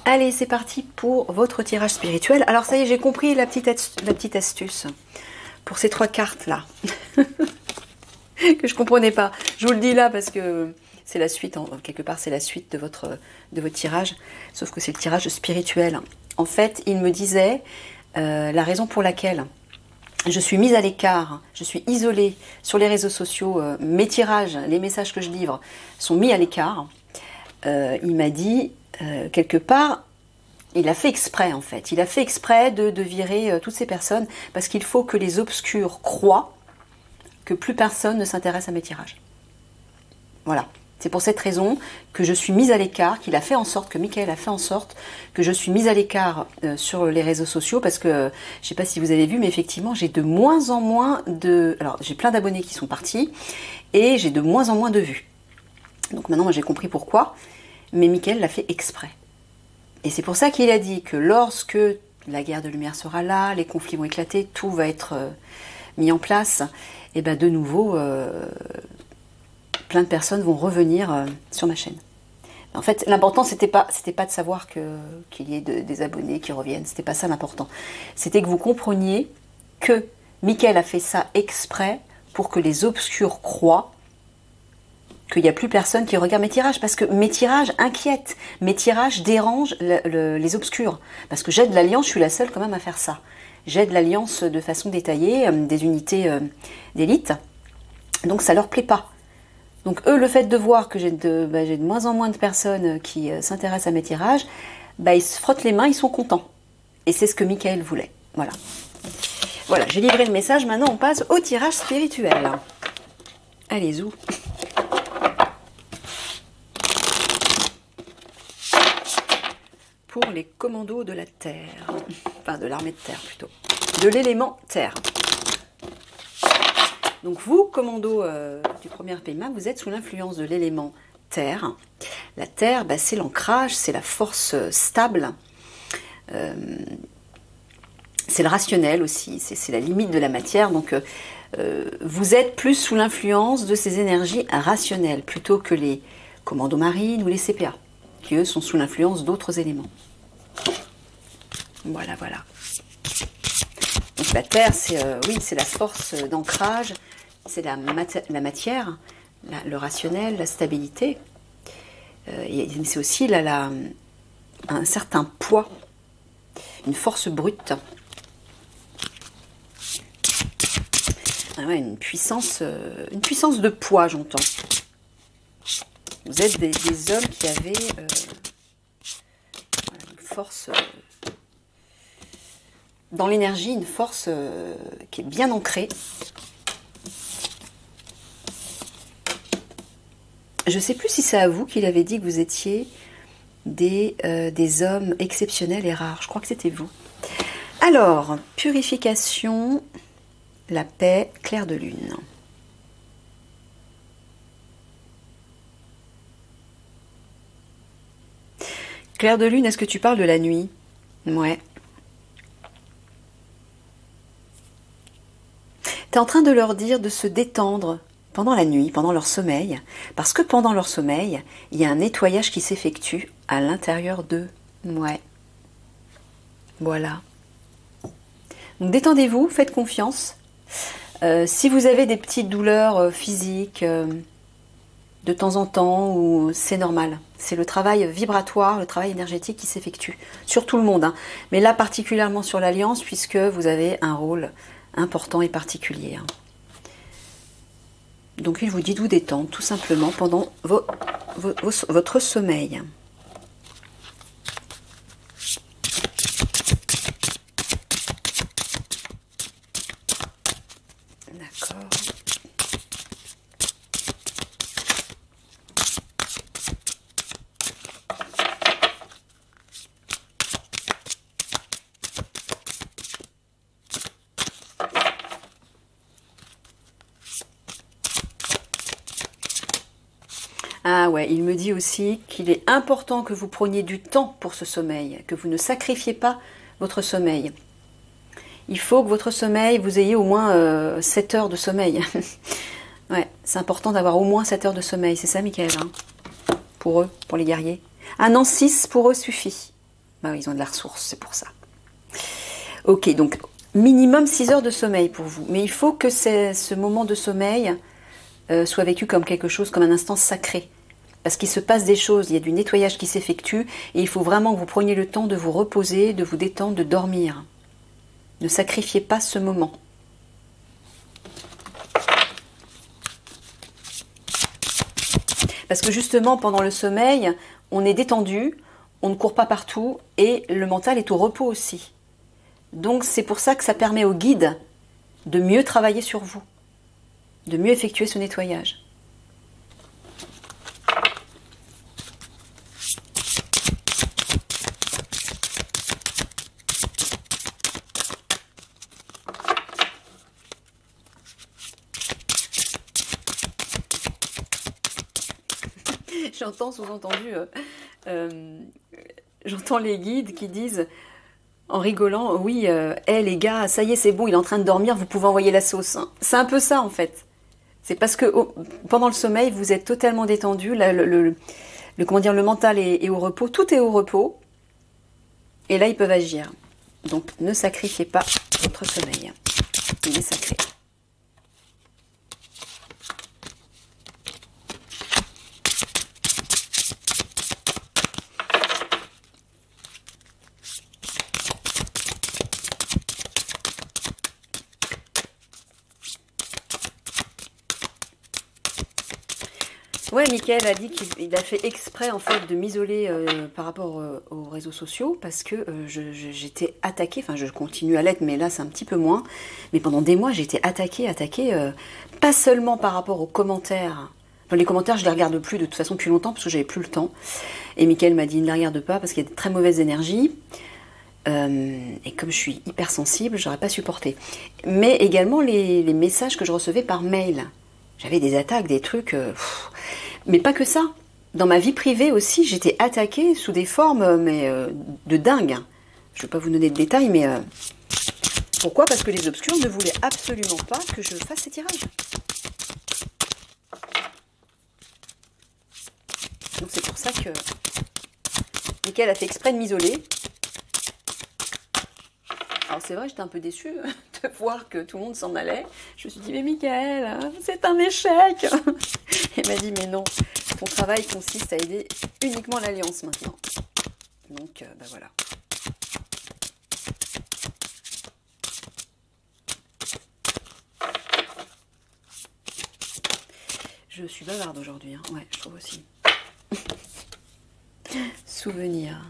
Allez, c'est parti pour votre tirage spirituel. Alors ça y est, j'ai compris la petite astuce pour ces 3 cartes-là. Que je comprenais pas. Je vous le dis là parce que c'est la suite, quelque part c'est la suite de votre tirage. Sauf que c'est le tirage spirituel. En fait, il me disait la raison pour laquelle je suis mise à l'écart, je suis isolée sur les réseaux sociaux, mes tirages, les messages que je livre sont mis à l'écart. Il m'a dit, quelque part, il a fait exprès en fait, il a fait exprès de virer toutes ces personnes parce qu'il faut que les obscurs croient que plus personne ne s'intéresse à mes tirages. Voilà. C'est pour cette raison que je suis mise à l'écart, qu'il a fait en sorte, que Michael a fait en sorte que je suis mise à l'écart sur les réseaux sociaux parce que, je ne sais pas si vous avez vu, mais effectivement, j'ai de moins en moins de... Alors, j'ai plein d'abonnés qui sont partis et j'ai de moins en moins de vues. Donc maintenant, moi, j'ai compris pourquoi, mais Michael l'a fait exprès. Et c'est pour ça qu'il a dit que lorsque la guerre de lumière sera là, les conflits vont éclater, tout va être mis en place, et bien de nouveau... plein de personnes vont revenir sur ma chaîne. En fait, l'important, c'était pas de savoir qu'il y ait des abonnés qui reviennent. C'était pas ça l'important. C'était que vous compreniez que Michael a fait ça exprès pour que les obscurs croient qu'il n'y a plus personne qui regarde mes tirages. Parce que mes tirages inquiètent. Mes tirages dérangent les obscurs. Parce que j'aide l'Alliance, je suis la seule quand même à faire ça. J'aide l'Alliance de façon détaillée, des unités d'élite. Donc ça leur plaît pas. Donc eux, le fait de voir que j'ai de moins en moins de personnes qui s'intéressent à mes tirages, ils se frottent les mains, ils sont contents. Et c'est ce que Michael voulait. Voilà. Voilà, j'ai livré le message, maintenant on passe au tirage spirituel. Allez, zou. Pour les commandos de la Terre. Enfin, de l'armée de Terre plutôt. De l'élément Terre. Donc vous, commando du premier paiement, vous êtes sous l'influence de l'élément Terre. La Terre, c'est l'ancrage, c'est la force stable. C'est le rationnel aussi, c'est la limite de la matière. Donc vous êtes plus sous l'influence de ces énergies rationnelles, plutôt que les commandos marines ou les CPA, qui eux sont sous l'influence d'autres éléments. Voilà, voilà. Donc la Terre, c'est la force d'ancrage. C'est la matière, le rationnel, la stabilité. Mais c'est aussi un certain poids, une force brute. Ah ouais, une puissance de poids, j'entends. Vous êtes des hommes qui avaient une force... dans l'énergie, une force qui est bien ancrée. Je ne sais plus si c'est à vous qu'il avait dit que vous étiez des hommes exceptionnels et rares. Je crois que c'était vous. Alors, purification, la paix, clair de lune. Clair de lune, est-ce que tu parles de la nuit? Ouais. Tu es en train de leur dire de se détendre pendant la nuit, pendant leur sommeil, parce que pendant leur sommeil, il y a un nettoyage qui s'effectue à l'intérieur d'eux. Ouais. Voilà. Donc détendez-vous, faites confiance. Si vous avez des petites douleurs physiques de temps en temps, c'est normal. C'est le travail vibratoire, le travail énergétique qui s'effectue sur tout le monde. Hein. Mais là, particulièrement sur l'Alliance, puisque vous avez un rôle important et particulier. Hein. Donc il vous dit de vous détendre tout simplement pendant votre sommeil. D'accord. Ah ouais, il me dit aussi qu'il est important que vous preniez du temps pour ce sommeil, que vous ne sacrifiez pas votre sommeil. Il faut que votre sommeil, vous ayez au moins 7 heures de sommeil. Ouais, c'est important d'avoir au moins 7 heures de sommeil, c'est ça Michael, hein, pour eux, pour les guerriers. Ah non, 6 pour eux suffit. Bah oui, ils ont de la ressource, c'est pour ça. Ok, donc minimum 6 heures de sommeil pour vous. Mais il faut que ce moment de sommeil soit vécu comme quelque chose, comme un instant sacré. Parce qu'il se passe des choses, il y a du nettoyage qui s'effectue et il faut vraiment que vous preniez le temps de vous reposer, de vous détendre, de dormir. Ne sacrifiez pas ce moment. Parce que justement, pendant le sommeil, on est détendu, on ne court pas partout et le mental est au repos aussi. Donc c'est pour ça que ça permet au guide de mieux travailler sur vous, de mieux effectuer ce nettoyage. J'entends sous-entendu, j'entends les guides qui disent en rigolant, oui, les gars, ça y est, c'est bon, il est en train de dormir, vous pouvez envoyer la sauce. C'est un peu ça en fait. C'est parce que pendant le sommeil, vous êtes totalement détendu, comment dire, le mental est au repos, tout est au repos, et là ils peuvent agir. Donc ne sacrifiez pas votre sommeil, il est sacré. Ouais, Mickaël a dit qu'il a fait exprès en fait de m'isoler par rapport aux réseaux sociaux parce que j'étais attaquée, enfin je continue à l'être mais là c'est un petit peu moins, mais pendant des mois j'ai été attaquée, pas seulement par rapport aux commentaires, enfin, les commentaires je les regarde plus de toute façon depuis longtemps parce que j'avais plus le temps, et Mickaël m'a dit ne les regarde pas parce qu'il y a de très mauvaises énergies, et comme je suis hypersensible, j'aurais pas supporté, mais également les messages que je recevais par mail, j'avais des attaques, des trucs... Mais pas que ça. Dans ma vie privée aussi, j'étais attaquée sous des formes de dingue. Je ne vais pas vous donner de détails, mais pourquoi? Parce que les obscurs ne voulaient absolument pas que je fasse ces tirages. Donc c'est pour ça que Mickaël a fait exprès de m'isoler. Alors c'est vrai, j'étais un peu déçue de voir que tout le monde s'en allait. Je me suis dit, mais Mickaël, c'est un échec. Il m'a dit, mais non, ton travail consiste à aider uniquement l'Alliance maintenant. Donc, bah voilà. Je suis bavarde aujourd'hui, hein. Ouais, je trouve aussi. Souvenir.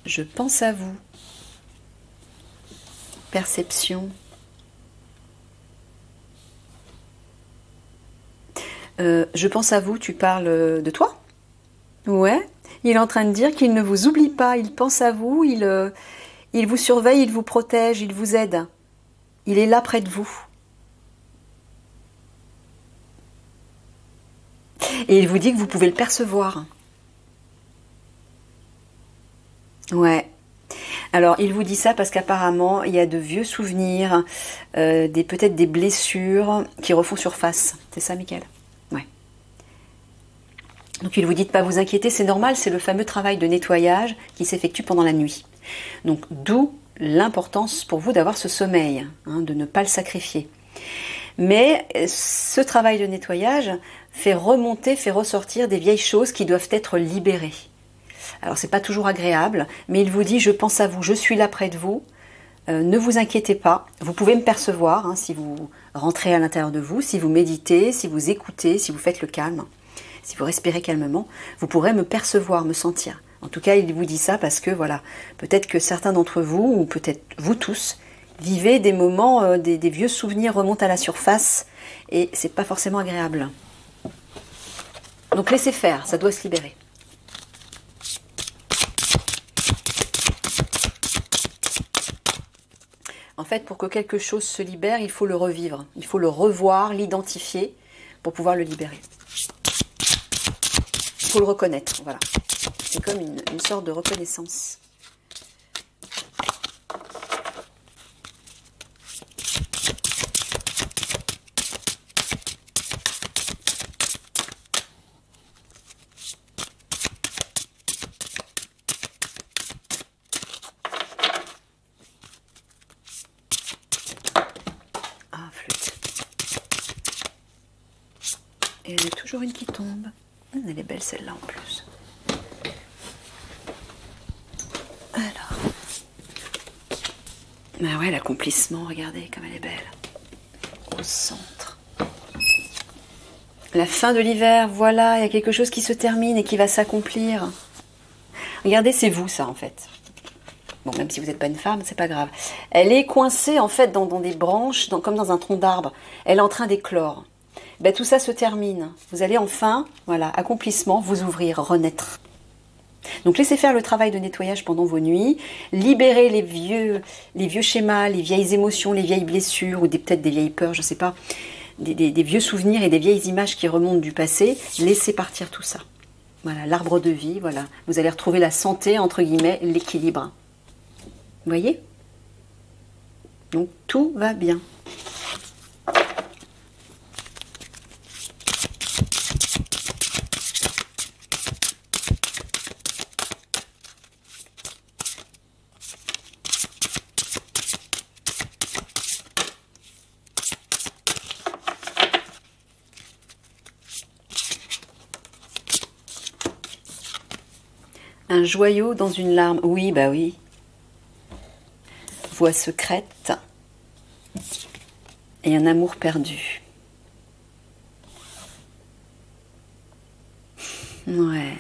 Je pense à vous. Perception. Je pense à vous, tu parles de toi? Ouais. Il est en train de dire qu'il ne vous oublie pas, il pense à vous, il vous surveille, il vous protège, il vous aide. Il est là près de vous. Et il vous dit que vous pouvez le percevoir. Ouais. Alors, il vous dit ça parce qu'apparemment, il y a de vieux souvenirs, peut-être des blessures qui refont surface. C'est ça, Mickaël? Ouais. Donc, il vous dit de ne pas vous inquiéter, c'est normal, c'est le fameux travail de nettoyage qui s'effectue pendant la nuit. Donc, d'où l'importance pour vous d'avoir ce sommeil, hein, de ne pas le sacrifier. Mais ce travail de nettoyage fait remonter, fait ressortir des vieilles choses qui doivent être libérées. Alors c'est pas toujours agréable, mais il vous dit je pense à vous, je suis là près de vous, ne vous inquiétez pas, vous pouvez me percevoir hein, si vous rentrez à l'intérieur de vous, si vous méditez, si vous écoutez, si vous faites le calme, si vous respirez calmement, vous pourrez me percevoir, me sentir. En tout cas, il vous dit ça parce que voilà, peut-être que certains d'entre vous, ou peut-être vous tous, vivez des moments, des vieux souvenirs remontent à la surface et c'est pas forcément agréable. Donc laissez faire, ça doit se libérer. En fait, pour que quelque chose se libère, il faut le revivre. Il faut le revoir, l'identifier pour pouvoir le libérer. Il faut le reconnaître, voilà. C'est comme une sorte de reconnaissance. Et il y en a toujours une qui tombe. Elle est belle celle-là en plus. Alors. Ah ouais, l'accomplissement, regardez comme elle est belle. Au centre. La fin de l'hiver, voilà, il y a quelque chose qui se termine et qui va s'accomplir. Regardez, c'est vous ça en fait. Bon, même si vous n'êtes pas une femme, c'est pas grave. Elle est coincée en fait dans des branches, comme dans un tronc d'arbre. Elle est en train d'éclore. Ben, tout ça se termine. Vous allez enfin, voilà, accomplissement, vous ouvrir, renaître. Donc laissez faire le travail de nettoyage pendant vos nuits. Libérez les vieux schémas, les vieilles émotions, les vieilles blessures ou peut-être des vieilles peurs, je ne sais pas. Des vieux souvenirs et des vieilles images qui remontent du passé. Laissez partir tout ça. Voilà, l'arbre de vie, voilà. Vous allez retrouver la santé, entre guillemets, l'équilibre. Vous voyez? Donc tout va bien. Un joyau dans une larme. Oui, bah oui. Voix secrète et un amour perdu. Ouais.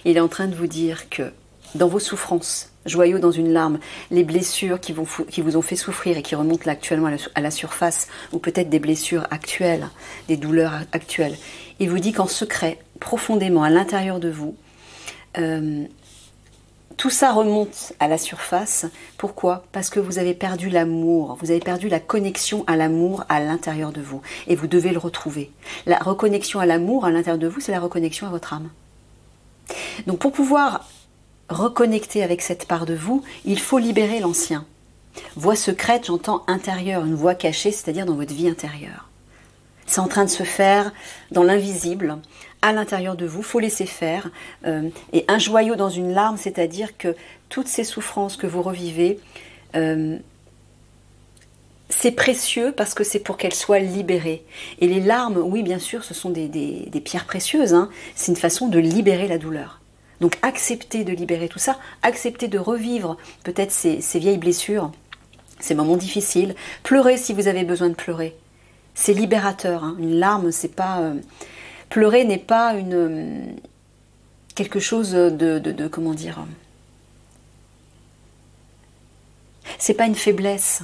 Il est en train de vous dire que dans vos souffrances, joyau dans une larme, les blessures qui vous ont fait souffrir et qui remontent là actuellement à la surface, ou peut-être des blessures actuelles, des douleurs actuelles, il vous dit qu'en secret, profondément à l'intérieur de vous, tout ça remonte à la surface. Pourquoi? Parce que vous avez perdu l'amour, vous avez perdu la connexion à l'amour à l'intérieur de vous. Et vous devez le retrouver. La reconnexion à l'amour à l'intérieur de vous, c'est la reconnexion à votre âme. Donc pour pouvoir reconnecter avec cette part de vous, il faut libérer l'ancien. Voix secrète, j'entends intérieure, une voix cachée, c'est-à-dire dans votre vie intérieure. C'est en train de se faire dans l'invisible, à l'intérieur de vous, il faut laisser faire. Et un joyau dans une larme, c'est-à-dire que toutes ces souffrances que vous revivez, c'est précieux parce que c'est pour qu'elles soient libérées. Et les larmes, oui, bien sûr, ce sont des pierres précieuses. Hein. C'est une façon de libérer la douleur. Donc acceptez de libérer tout ça, acceptez de revivre peut-être ces vieilles blessures, ces moments difficiles. Pleurez si vous avez besoin de pleurer. C'est libérateur. Hein. Une larme, c'est pas... pleurer n'est pas quelque chose de comment dire... C'est pas une faiblesse.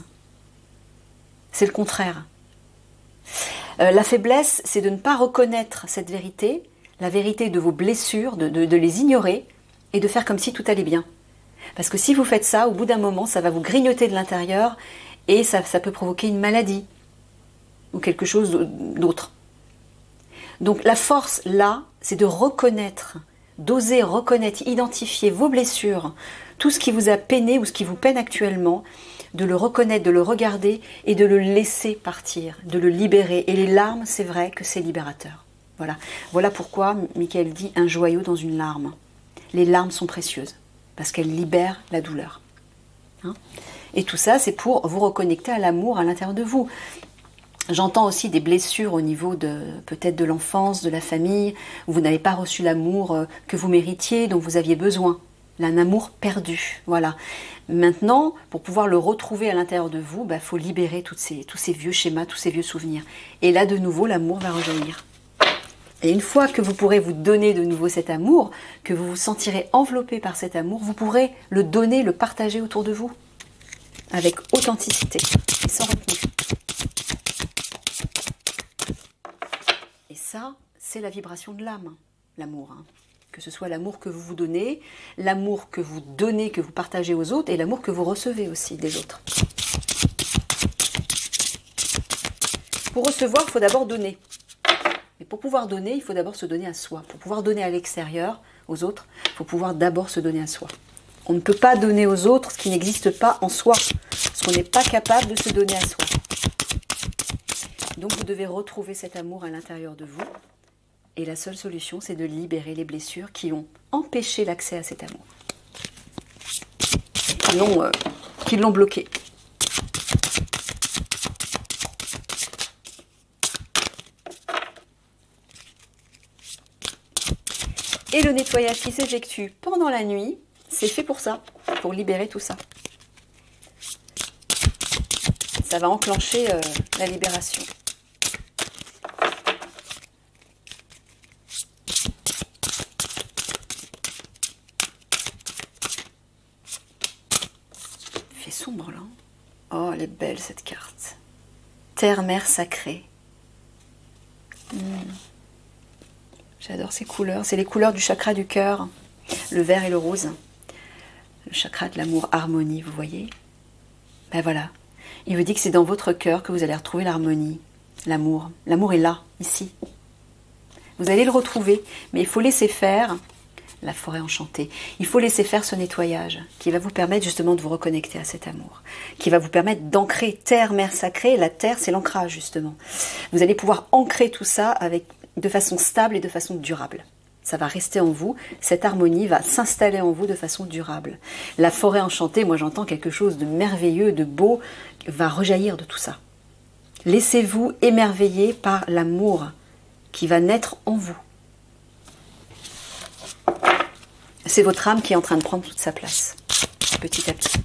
C'est le contraire. La faiblesse, c'est de ne pas reconnaître cette vérité, la vérité de vos blessures, de les ignorer et de faire comme si tout allait bien. Parce que si vous faites ça, au bout d'un moment, ça va vous grignoter de l'intérieur et ça peut provoquer une maladie ou quelque chose d'autre. Donc la force, là, c'est de reconnaître, d'oser reconnaître, identifier vos blessures, tout ce qui vous a peiné ou ce qui vous peine actuellement, de le reconnaître, de le regarder et de le laisser partir, de le libérer. Et les larmes, c'est vrai que c'est libérateur. Voilà. Voilà pourquoi Michael dit un joyau dans une larme. Les larmes sont précieuses, parce qu'elles libèrent la douleur. Hein? Et tout ça, c'est pour vous reconnecter à l'amour à l'intérieur de vous. J'entends aussi des blessures au niveau de peut-être de l'enfance, de la famille, où vous n'avez pas reçu l'amour que vous méritiez, dont vous aviez besoin. Un amour perdu, voilà. Maintenant, pour pouvoir le retrouver à l'intérieur de vous, faut libérer tous ces vieux schémas, tous ces vieux souvenirs. Et là, de nouveau, l'amour va rejaillir. Et une fois que vous pourrez vous donner de nouveau cet amour, que vous vous sentirez enveloppé par cet amour, vous pourrez le donner, le partager autour de vous, avec authenticité et sans retenue. Et ça, c'est la vibration de l'âme, l'amour. Hein. Que ce soit l'amour que vous vous donnez, l'amour que vous donnez, que vous partagez aux autres, et l'amour que vous recevez aussi des autres. Pour recevoir, il faut d'abord donner. Mais pour pouvoir donner, il faut d'abord se donner à soi. Pour pouvoir donner à l'extérieur, aux autres, il faut pouvoir d'abord se donner à soi. On ne peut pas donner aux autres ce qui n'existe pas en soi, parce qu'on n'est pas capable de se donner à soi. Donc vous devez retrouver cet amour à l'intérieur de vous. Et la seule solution, c'est de libérer les blessures qui ont empêché l'accès à cet amour. Qui l'ont bloqué. Et le nettoyage qui s'effectue pendant la nuit, c'est fait pour ça, pour libérer tout ça. Ça va enclencher la libération. Il fait sombre là. Oh, elle est belle cette carte. Terre, mer sacrée. J'adore ces couleurs. C'est les couleurs du chakra du cœur. Le vert et le rose. Le chakra de l'amour, harmonie, vous voyez? Ben voilà. Il vous dit que c'est dans votre cœur que vous allez retrouver l'harmonie, l'amour. L'amour est là, ici. Vous allez le retrouver, mais il faut laisser faire la forêt enchantée. Il faut laisser faire ce nettoyage qui va vous permettre justement de vous reconnecter à cet amour, qui va vous permettre d'ancrer terre, mer sacrée. La terre, c'est l'ancrage justement. Vous allez pouvoir ancrer tout ça de façon stable et de façon durable. Ça va rester en vous, cette harmonie va s'installer en vous de façon durable. La forêt enchantée, moi j'entends quelque chose de merveilleux, de beau, va rejaillir de tout ça. Laissez-vous émerveiller par l'amour qui va naître en vous. C'est votre âme qui est en train de prendre toute sa place, petit à petit.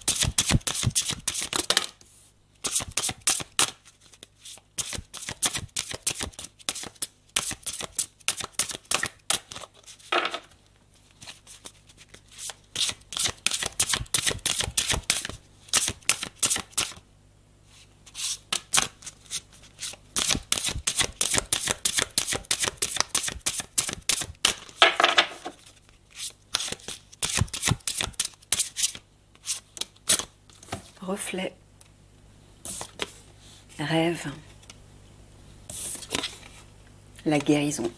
Reflet, rêve, la guérison.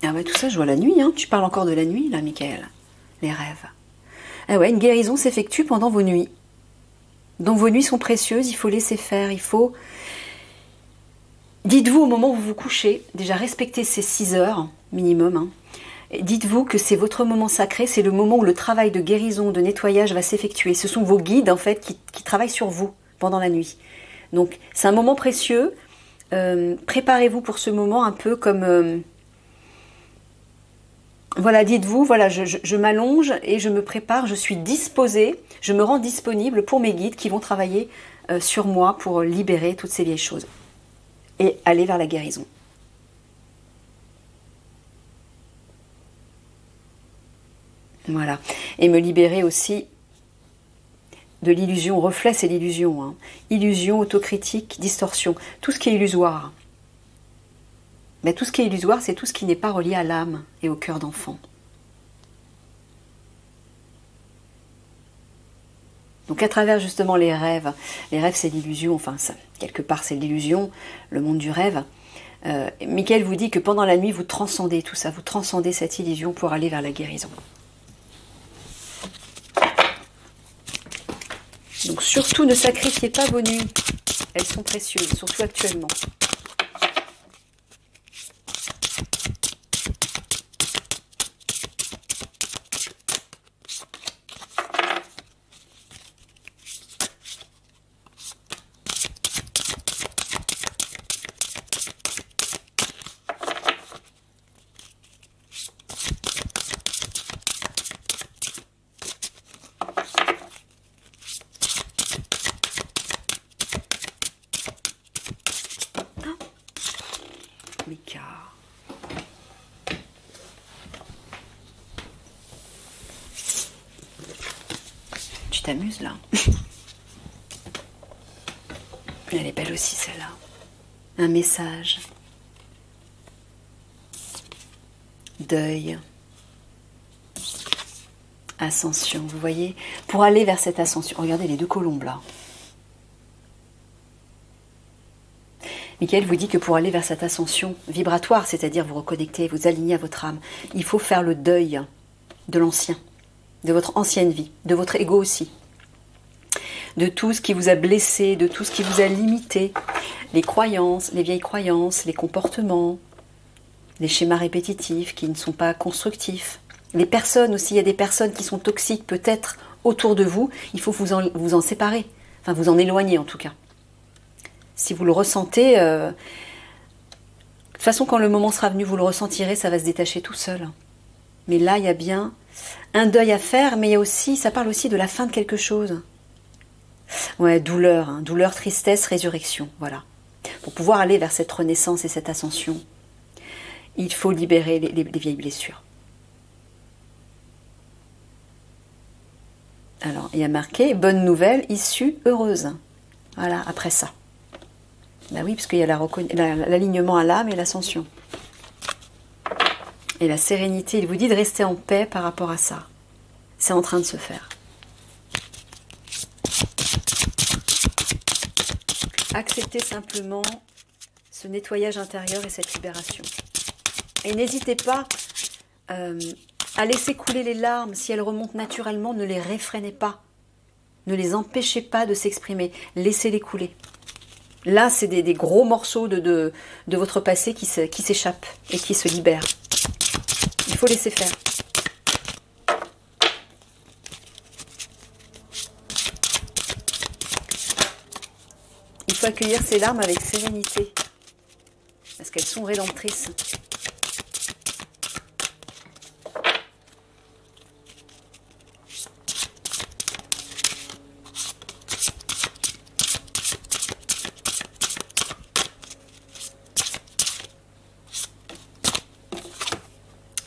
Ah ouais, tout ça, je vois la nuit, hein. Tu parles encore de la nuit, là, Michael. Les rêves. Ah ouais, une guérison s'effectue pendant vos nuits. Donc vos nuits sont précieuses, il faut laisser faire, il faut... Dites-vous au moment où vous vous couchez, déjà respectez ces 6 heures minimum, hein. Dites-vous que c'est votre moment sacré, c'est le moment où le travail de guérison, de nettoyage va s'effectuer. Ce sont vos guides en fait qui travaillent sur vous pendant la nuit. Donc c'est un moment précieux. Préparez-vous pour ce moment un peu comme... voilà, dites-vous, voilà, je m'allonge et je me prépare, je suis disposée, je me rends disponible pour mes guides qui vont travailler sur moi pour libérer toutes ces vieilles choses et aller vers la guérison. Voilà. Et me libérer aussi de l'illusion. Reflet, c'est l'illusion. Hein. Illusion, autocritique, distorsion. Tout ce qui est illusoire. Mais tout ce qui est illusoire, c'est tout ce qui n'est pas relié à l'âme et au cœur d'enfant. Donc à travers justement les rêves c'est l'illusion, enfin ça, quelque part c'est l'illusion, le monde du rêve. Michael vous dit que pendant la nuit, vous transcendez tout ça, vous transcendez cette illusion pour aller vers la guérison. Donc surtout ne sacrifiez pas vos nuits, elles sont précieuses, surtout actuellement. Mika. Tu t'amuses là. Elle est belle aussi celle-là. Un message. Deuil. Ascension, vous voyez? Pour aller vers cette ascension. Regardez les 2 colombes là. Michael vous dit que pour aller vers cette ascension vibratoire, c'est-à-dire vous reconnecter, vous aligner à votre âme, il faut faire le deuil de l'ancien, de votre ancienne vie, de votre ego aussi, de tout ce qui vous a blessé, de tout ce qui vous a limité, les croyances, les vieilles croyances, les comportements, les schémas répétitifs qui ne sont pas constructifs. Les personnes aussi, il y a des personnes qui sont toxiques peut-être autour de vous, il faut vous en séparer, enfin vous en éloigner en tout cas. Si vous le ressentez, toute façon, quand le moment sera venu, vous le ressentirez, ça va se détacher tout seul. Mais là, il y a bien un deuil à faire, mais il y a aussi, ça parle aussi de la fin de quelque chose. Ouais, douleur, hein, douleur, tristesse, résurrection, voilà. Pour pouvoir aller vers cette renaissance et cette ascension, il faut libérer les vieilles blessures. Alors, il y a marqué « Bonne nouvelle, issue heureuse ». Voilà, après ça. Ben oui, parce qu'il y a l'alignement à l'âme et l'ascension. Et la sérénité, il vous dit de rester en paix par rapport à ça. C'est en train de se faire. Acceptez simplement ce nettoyage intérieur et cette libération. Et n'hésitez pas à laisser couler les larmes. Si elles remontent naturellement, ne les réfrénez pas. Ne les empêchez pas de s'exprimer. Laissez-les couler. Là, c'est des gros morceaux de votre passé qui s'échappent et qui se libèrent. Il faut laisser faire. Il faut accueillir ces larmes avec sérénité. Parce qu'elles sont rédemptrices.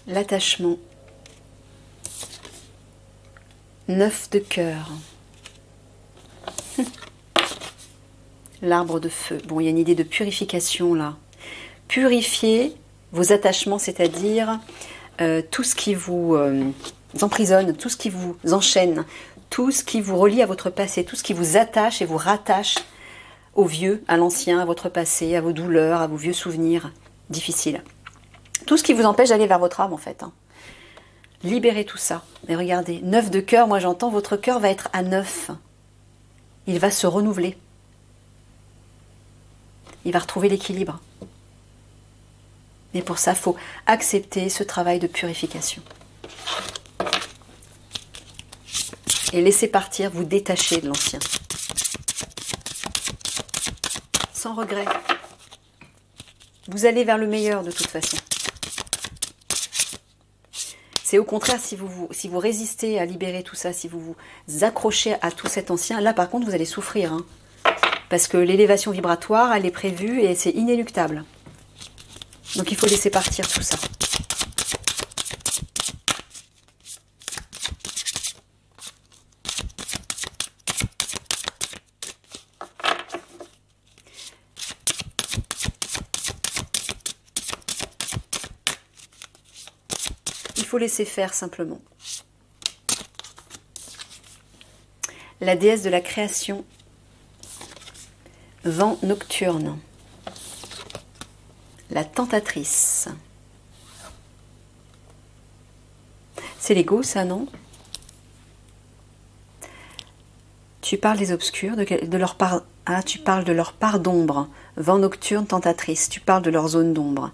L'attachement. 9 de cœur. L'arbre de feu. Bon, il y a une idée de purification là. Purifier vos attachements, c'est-à-dire tout ce qui vous emprisonne, tout ce qui vous enchaîne, tout ce qui vous relie à votre passé, tout ce qui vous attache et vous rattache au vieux, à l'ancien, à votre passé, à vos douleurs, à vos vieux souvenirs difficiles. Tout ce qui vous empêche d'aller vers votre âme, en fait. Hein. Libérez tout ça. Mais regardez, 9 de cœur, moi j'entends, votre cœur va être à 9. Il va se renouveler. Il va retrouver l'équilibre. Mais pour ça, il faut accepter ce travail de purification. Et laisser partir, vous détacher de l'ancien. Sans regret. Vous allez vers le meilleur de toute façon. C'est au contraire, si vous résistez à libérer tout ça, si vous vous accrochez à tout cet ancien, là par contre vous allez souffrir. Hein, parce que l'élévation vibratoire, elle est prévue et c'est inéluctable. Donc il faut laisser partir tout ça. Il faut laisser faire simplement. La déesse de la création, vent nocturne, la tentatrice. C'est l'ego, ça, non? Tu parles des obscurs, de leur part. Ah, tu parles de leur part d'ombre. Vent nocturne, tentatrice. Tu parles de leur zone d'ombre.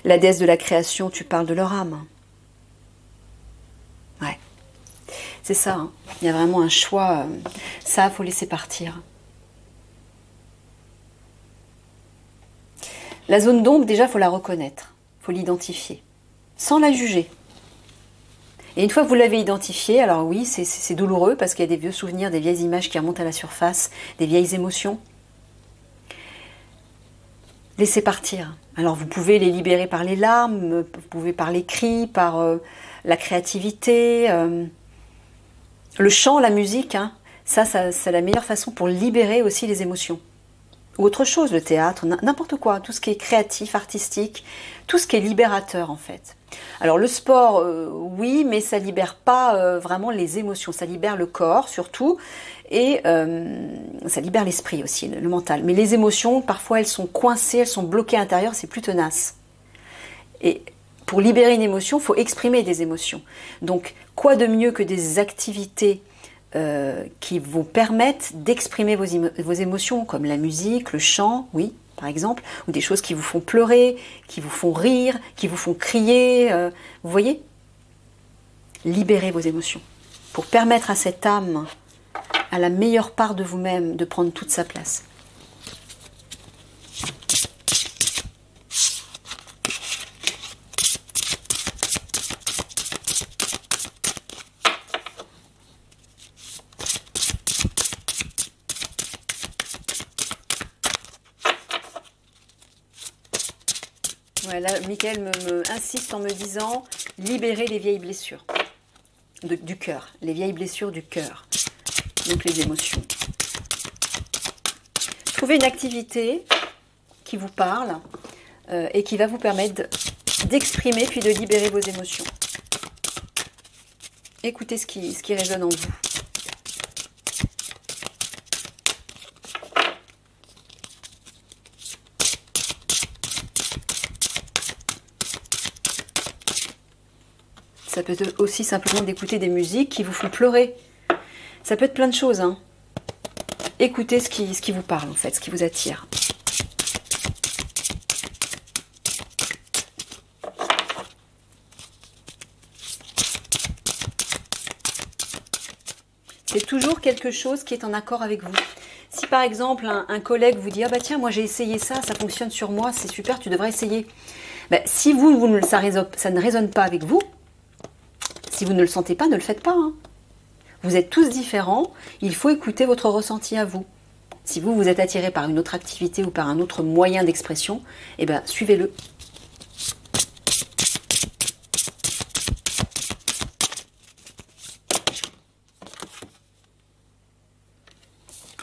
La déesse de la création, tu parles de leur âme. Ouais. C'est ça, hein. Il y a vraiment un choix. Ça, il faut laisser partir. La zone d'ombre, déjà, il faut la reconnaître. Il faut l'identifier. Sans la juger. Et une fois que vous l'avez identifiée, alors oui, c'est douloureux parce qu'il y a des vieux souvenirs, des vieilles images qui remontent à la surface, des vieilles émotions. Laissez partir. Alors vous pouvez les libérer par les larmes, vous pouvez par les cris, par la créativité, le chant, la musique. Hein. Ça, c'est la meilleure façon pour libérer aussi les émotions. Ou autre chose, le théâtre, n'importe quoi, tout ce qui est créatif, artistique, tout ce qui est libérateur en fait. Alors le sport, oui, mais ça libère pas vraiment les émotions, ça libère le corps surtout, et ça libère l'esprit aussi, le mental. Mais les émotions, parfois elles sont coincées, elles sont bloquées à l'intérieur, c'est plus tenace. Et pour libérer une émotion, il faut exprimer des émotions. Donc quoi de mieux que des activités qui vous permettent d'exprimer vos émotions, comme la musique, le chant, oui, par exemple, ou des choses qui vous font pleurer, qui vous font rire, qui vous font crier, vous voyez? Libérez vos émotions, pour permettre à cette âme à la meilleure part de vous-même de prendre toute sa place. Voilà, Michael me insiste en me disant libérer les vieilles blessures du cœur, les vieilles blessures du cœur, donc les émotions. Trouvez une activité qui vous parle et qui va vous permettre d'exprimer puis de libérer vos émotions. Écoutez ce qui résonne en vous. Ça peut être aussi simplement d'écouter des musiques qui vous font pleurer. Ça peut être plein de choses. Hein. Écoutez ce qui vous parle en fait, ce qui vous attire. C'est toujours quelque chose qui est en accord avec vous. Si par exemple un collègue vous dit « Ah bah tiens, moi j'ai essayé ça, ça fonctionne sur moi, c'est super, tu devrais essayer. » Si ça ne résonne pas avec vous, si vous ne le sentez pas, ne le faites pas. Hein. Vous êtes tous différents, il faut écouter votre ressenti à vous. Si vous êtes attiré par une autre activité ou par un autre moyen d'expression, eh bien, suivez-le.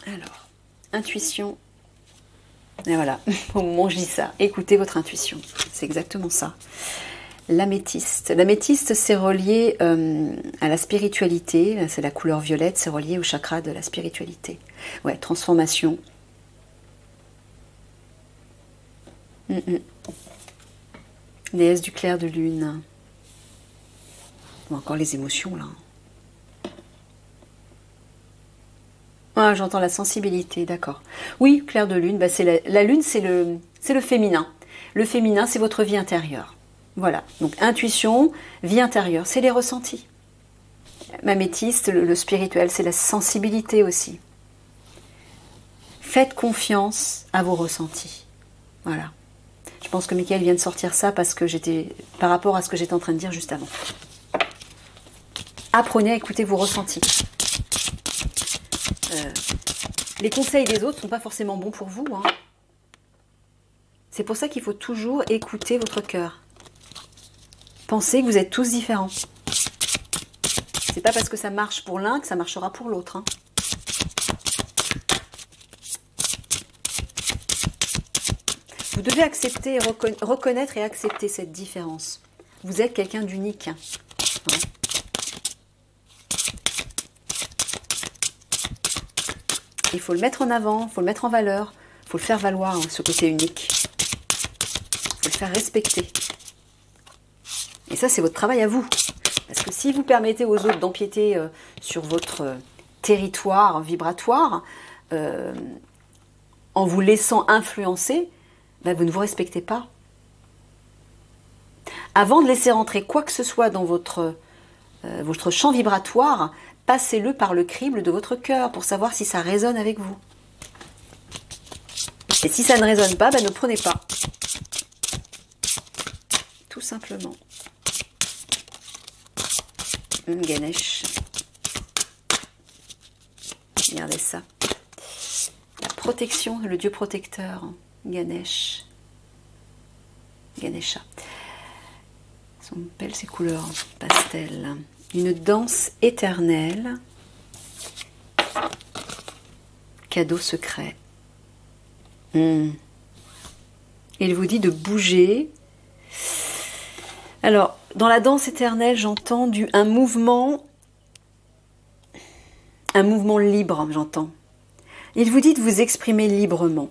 Alors, intuition. Et voilà, au moment où je dis ça, écoutez votre intuition. C'est exactement ça. L'améthyste. L'améthyste, c'est relié à la spiritualité. C'est la couleur violette, c'est relié au chakra de la spiritualité. Ouais, transformation. Déesse du clair de lune. Ou encore les émotions, là. Ah, j'entends la sensibilité, d'accord. Oui, clair de lune, la lune, c'est le féminin. Le féminin, c'est votre vie intérieure. Voilà, donc intuition, vie intérieure, c'est les ressentis. Améthyste, le spirituel, c'est la sensibilité aussi. Faites confiance à vos ressentis. Voilà. Je pense que Michael vient de sortir ça parce que par rapport à ce que j'étais en train de dire juste avant. Apprenez à écouter vos ressentis. Les conseils des autres ne sont pas forcément bons pour vous. Hein. C'est pour ça qu'il faut toujours écouter votre cœur. Pensez que vous êtes tous différents. C'est pas parce que ça marche pour l'un que ça marchera pour l'autre. Hein. Vous devez accepter, reconnaître et accepter cette différence. Vous êtes quelqu'un d'unique. Hein. Il faut le mettre en avant, il faut le mettre en valeur, il faut le faire valoir, hein, ce côté unique. Il faut le faire respecter. Et ça, c'est votre travail à vous. Parce que si vous permettez aux autres d'empiéter sur votre territoire vibratoire, en vous laissant influencer, vous ne vous respectez pas. Avant de laisser rentrer quoi que ce soit dans votre champ vibratoire, passez-le par le crible de votre cœur pour savoir si ça résonne avec vous. Et si ça ne résonne pas, ne prenez pas. Tout simplement. Ganesh. Regardez ça. La protection, le dieu protecteur. Ganesh. Ganesha. Sont belles ces couleurs pastel. Une danse éternelle. Cadeau secret. Il vous dit de bouger. Alors, dans la danse éternelle, j'entends un mouvement libre, j'entends. Il vous dit de vous exprimer librement,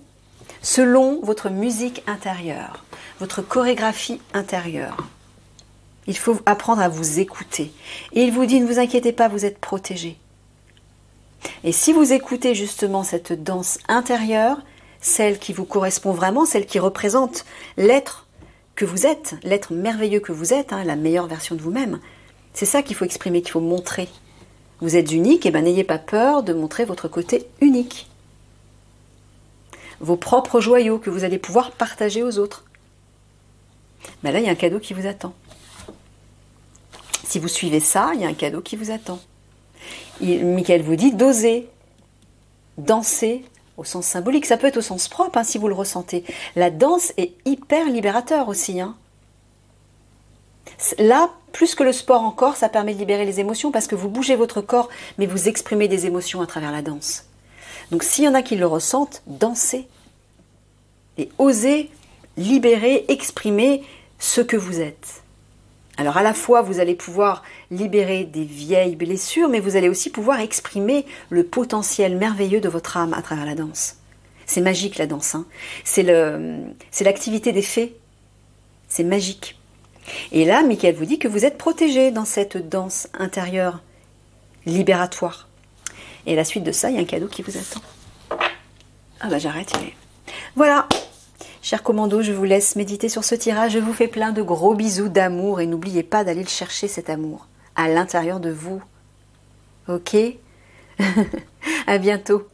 selon votre musique intérieure, votre chorégraphie intérieure. Il faut apprendre à vous écouter. Et il vous dit, ne vous inquiétez pas, vous êtes protégés. Et si vous écoutez justement cette danse intérieure, celle qui vous correspond vraiment, celle qui représente l'être que vous êtes, l'être merveilleux que vous êtes, la meilleure version de vous-même, c'est ça qu'il faut exprimer, qu'il faut montrer Vous êtes unique, et bien n'ayez pas peur de montrer votre côté unique. Vos propres joyaux que vous allez pouvoir partager aux autres. Ben là, il y a un cadeau qui vous attend. Si vous suivez ça, il y a un cadeau qui vous attend. Michael vous dit d'oser danser au sens symbolique. Ça peut être au sens propre, hein, si vous le ressentez. La danse est hyper libérateur aussi. Hein. Là, plus que le sport encore, ça permet de libérer les émotions parce que vous bougez votre corps, mais vous exprimez des émotions à travers la danse. Donc s'il y en a qui le ressentent, dansez. Et osez libérer, exprimer ce que vous êtes. Alors à la fois, vous allez pouvoir libérer des vieilles blessures, mais vous allez aussi pouvoir exprimer le potentiel merveilleux de votre âme à travers la danse. C'est magique la danse, hein. C'est l'activité des fées. C'est magique. Et là, Michael vous dit que vous êtes protégé dans cette danse intérieure libératoire. Et à la suite de ça, il y a un cadeau qui vous attend. Ah bah j'arrête, il est... Voilà. Chers commandos, je vous laisse méditer sur ce tirage. Je vous fais plein de gros bisous d'amour et n'oubliez pas d'aller le chercher, cet amour, à l'intérieur de vous. Ok? À bientôt.